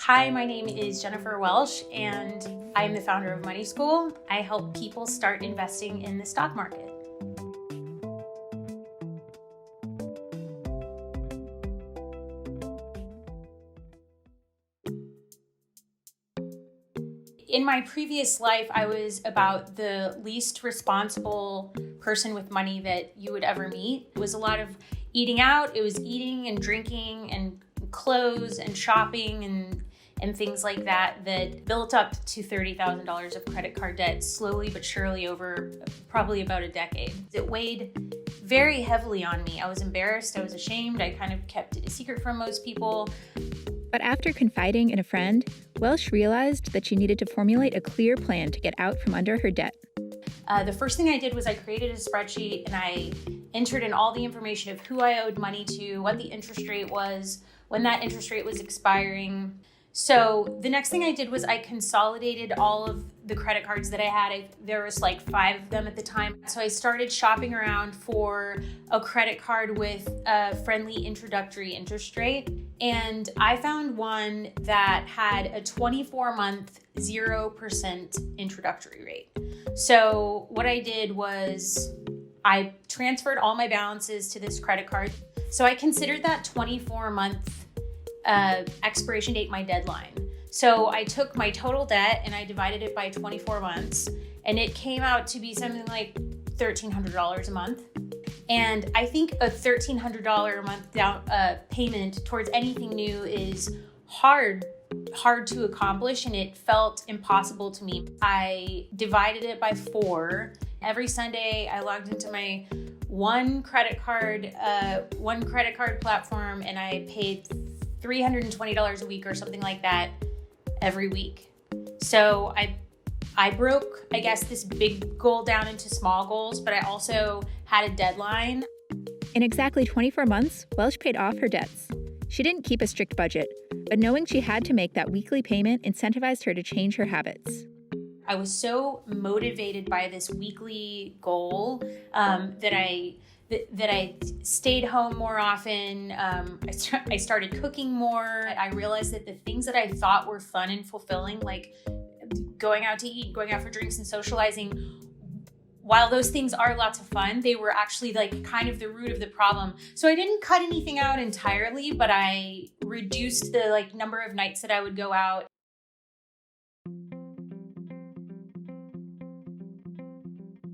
Hi, my name is Jennifer Welsh, and I'm the founder of Money School. I help people start investing in the stock market. In my previous life, I was about the least responsible person with money that you would ever meet. It was a lot of eating out. It was eating and drinking and clothes and shopping and things like that built up to $30,000 of credit card debt slowly but surely over probably about a decade. It weighed very heavily on me. I was embarrassed. I was ashamed. I kind of kept it a secret from most people. But after confiding in a friend, Welsh realized that she needed to formulate a clear plan to get out from under her debt. The first thing I did was I created a spreadsheet and I entered in all the information of who I owed money to, what the interest rate was, when that interest rate was expiring. So the next thing I did was I consolidated all of the credit cards that I had. There was like 5 of them at the time. So I started shopping around for a credit card with a friendly introductory interest rate. And I found one that had a 24-month 0% introductory rate. So what I did was I transferred all my balances to this credit card. So I considered that 24-month expiration date my deadline. So I took my total debt and I divided it by 24 months, and it came out to be something like $1,300 a month. And I think a $1,300 a month down payment towards anything new is hard to accomplish, and it felt impossible to me. I divided it by 4. Every Sunday, I logged into my one credit card platform, and I paid $320 a week or something like that every week. So I broke, I guess, this big goal down into small goals, but I also had a deadline. In exactly 24 months, Welsh paid off her debts. She didn't keep a strict budget, but knowing she had to make that weekly payment incentivized her to change her habits. I was so motivated by this weekly goal that I stayed home more often. I started cooking more. I realized that the things that I thought were fun and fulfilling, like going out to eat, going out for drinks and socializing, while those things are lots of fun, they were actually like kind of the root of the problem. So I didn't cut anything out entirely, but I reduced the number of nights that I would go out.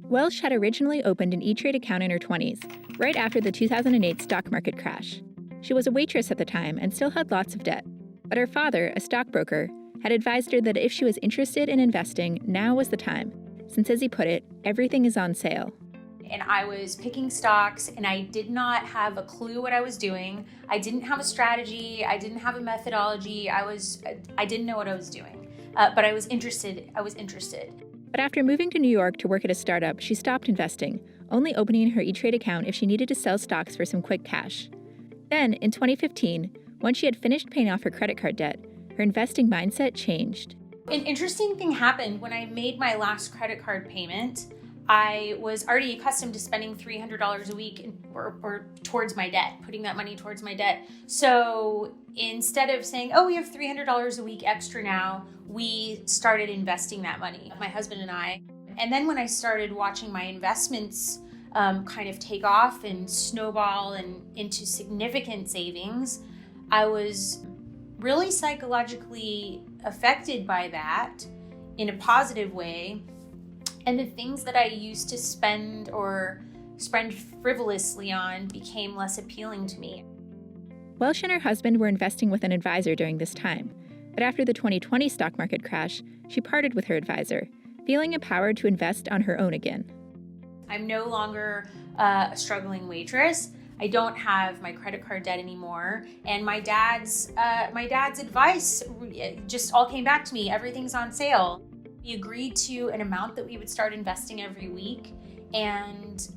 Welsh had originally opened an E-Trade account in her 20s, right after the 2008 stock market crash. She was a waitress at the time and still had lots of debt. But her father, a stockbroker, had advised her that if she was interested in investing, now was the time, since, as he put it, everything is on sale. And I was picking stocks, and I did not have a clue what I was doing. I didn't have a strategy. I didn't have a methodology. I didn't know what I was doing, but I was interested. But after moving to New York to work at a startup, she stopped investing, only opening her E-Trade account if she needed to sell stocks for some quick cash. Then, in 2015, once she had finished paying off her credit card debt, her investing mindset changed. An interesting thing happened when I made my last credit card payment. I was already accustomed to spending $300 a week or towards my debt, putting that money towards my debt. So instead of saying, oh, we have $300 a week extra now, we started investing that money, my husband and I. And then when I started watching my investments kind of take off and snowball and into significant savings, I was really psychologically affected by that in a positive way. And the things that I used to spend frivolously on became less appealing to me. Welsh and her husband were investing with an advisor during this time. But after the 2020 stock market crash, she parted with her advisor, feeling empowered to invest on her own again. I'm no longer a struggling waitress. I don't have my credit card debt anymore. And my dad's advice just all came back to me. Everything's on sale. We agreed to an amount that we would start investing every week. And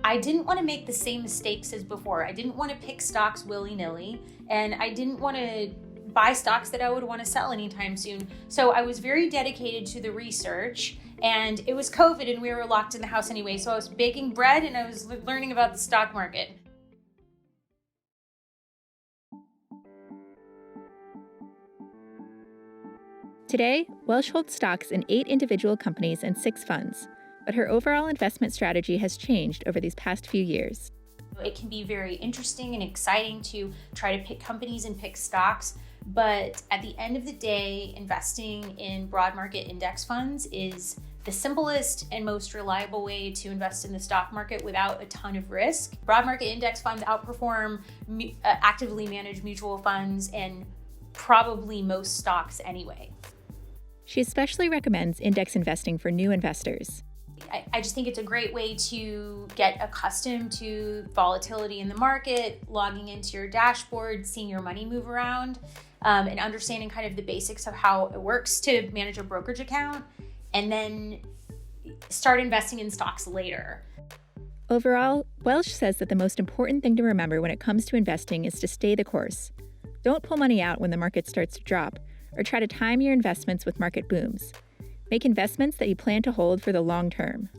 I didn't want to make the same mistakes as before. I didn't want to pick stocks willy-nilly. And I didn't want to buy stocks that I would want to sell anytime soon. So I was very dedicated to the research. And it was COVID and we were locked in the house anyway. So I was baking bread and I was learning about the stock market. Today, Welsh holds stocks in 8 individual companies and 6 funds, but her overall investment strategy has changed over these past few years. It can be very interesting and exciting to try to pick companies and pick stocks, but at the end of the day, investing in broad market index funds is the simplest and most reliable way to invest in the stock market without a ton of risk. Broad market index funds outperform actively managed mutual funds and probably most stocks anyway. She especially recommends index investing for new investors. I just think it's a great way to get accustomed to volatility in the market, logging into your dashboard, seeing your money move around, and understanding kind of the basics of how it works to manage a brokerage account, and then start investing in stocks later. Overall, Welsh says that the most important thing to remember when it comes to investing is to stay the course. Don't pull money out when the market starts to drop, or try to time your investments with market booms. Make investments that you plan to hold for the long term.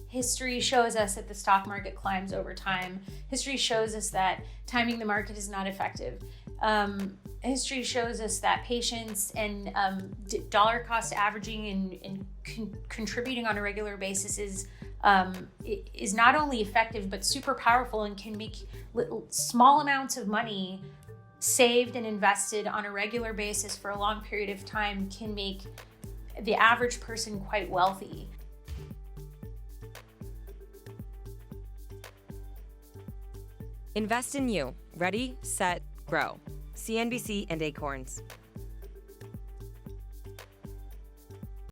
History shows us that the stock market climbs over time. History shows us that timing the market is not effective. History shows us that patience and dollar cost averaging and contributing on a regular basis is not only effective but super powerful and can make small amounts of money saved and invested on a regular basis for a long period of time can make the average person quite wealthy. Invest in you. Ready, set, grow. CNBC and Acorns.